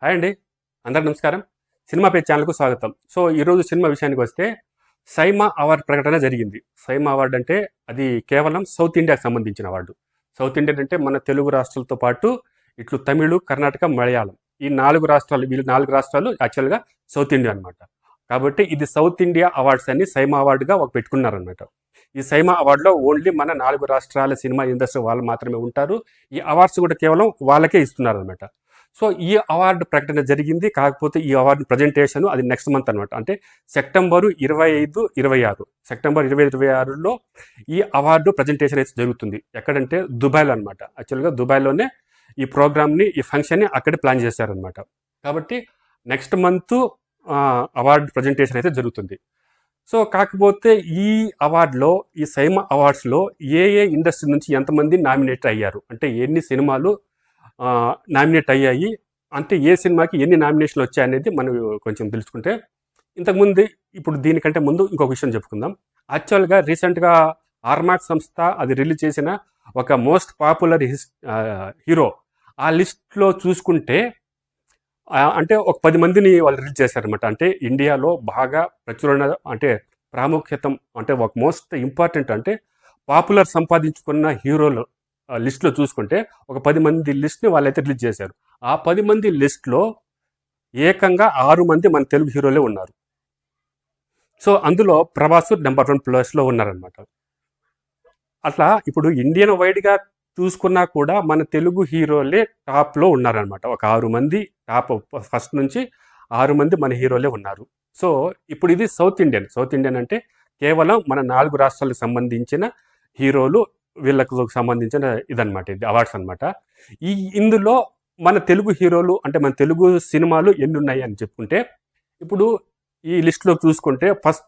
Hi అండి, అందరికి నమస్కారం. సినిమా పేజ్ ఛానల్కు స్వాగతం. సో ఈరోజు సినిమా విషయానికి వస్తే సైమా అవార్డు ప్రకటన జరిగింది. సైమా అవార్డు అంటే అది కేవలం సౌత్ ఇండియాకి సంబంధించిన అవార్డు. సౌత్ ఇండియన్ అంటే మన తెలుగు రాష్ట్రాలతో పాటు ఇట్లు తమిళ్, కర్ణాటక, మలయాళం ఈ 4 రాష్ట్రాలు, వీళ్ళు 4 రాష్ట్రాలు యాక్చువల్గా సౌత్ ఇండియా అనమాట. కాబట్టి ఇది సౌత్ ఇండియా అవార్డ్స్ అని సైమా అవార్డుగా ఒక పెట్టుకున్నారనమాట. ఈ సైమా అవార్డులో ఓన్లీ మన 4 రాష్ట్రాల సినిమా ఇండస్ట్రీ వాళ్ళు మాత్రమే ఉంటారు. ఈ అవార్డ్స్ కూడా కేవలం వాళ్ళకే ఇస్తున్నారనమాట. సో ఈ అవార్డు ప్రకటన జరిగింది. కాకపోతే ఈ అవార్డు ప్రజెంటేషన్ అది నెక్స్ట్ మంత్ అనమాట. అంటే సెప్టెంబర్ 25, 26 సెప్టెంబర్ 26లో ఈ అవార్డు ప్రజెంటేషన్ అయితే జరుగుతుంది. ఎక్కడంటే దుబాయ్లో అనమాట. యాక్చువల్గా దుబాయ్లోనే ఈ ప్రోగ్రామ్ని, ఈ ఫంక్షన్ని అక్కడే ప్లాన్ చేశారనమాట. కాబట్టి నెక్స్ట్ మంత్ అవార్డు ప్రజెంటేషన్ అయితే జరుగుతుంది. సో కాకపోతే ఈ అవార్డులో, ఈ సైమా అవార్డ్స్లో ఏ ఇండస్ట్రీ నుంచి ఎంతమంది నామినేట్ అయ్యారు, అంటే ఎన్ని సినిమాలు నామినేట్ అయ్యాయి, అంటే ఏ సినిమాకి ఎన్ని నామినేషన్లు వచ్చాయనేది మనం కొంచెం తెలుసుకుంటే, ఇంతకుముందు ఇప్పుడు దీనికంటే ముందు ఇంకొక విషయం చెప్పుకుందాం. యాక్చువల్గా రీసెంట్గా ఆర్మాక్ సంస్థ అది రిలీజ్ చేసిన ఒక మోస్ట్ పాపులర్ హీరో ఆ లిస్ట్లో చూసుకుంటే అంటే ఒక 10 మందిని వాళ్ళు రిలీజ్ చేశారనమాట. అంటే ఇండియాలో బాగా ప్రచురణ, అంటే ప్రాముఖ్యత, అంటే ఒక మోస్ట్ ఇంపార్టెంట్, అంటే పాపులర్ సంపాదించుకున్న హీరోలు లిస్ట్లో చూసుకుంటే ఒక 10 మంది లిస్ట్ని వాళ్ళైతే రిలీజ్ చేశారు. ఆ 10 మంది లిస్ట్లో ఏకంగా 6 మంది మన తెలుగు హీరోలే ఉన్నారు. సో అందులో ప్రభాస్ నెంబర్ 1 ప్లేస్లో ఉన్నారనమాట. అట్లా ఇప్పుడు ఇండియన్ వైడ్గా చూసుకున్నా కూడా మన తెలుగు హీరోలే టాప్లో ఉన్నారనమాట. ఒక 6 మంది టాప్, ఫస్ట్ నుంచి 6 మంది మన హీరోలే ఉన్నారు. సో ఇప్పుడు ఇది సౌత్ ఇండియన్ అంటే కేవలం మన 4 రాష్ట్రాలకు సంబంధించిన హీరోలు, వీళ్ళకు సంబంధించిన ఇదనమాట, ఇది అవార్డ్స్ అనమాట. ఇందులో మన తెలుగు హీరోలు, అంటే మన తెలుగు సినిమాలు ఎన్ని ఉన్నాయి అని చెప్పుకుంటే, ఇప్పుడు ఈ లిస్టులో చూసుకుంటే ఫస్ట్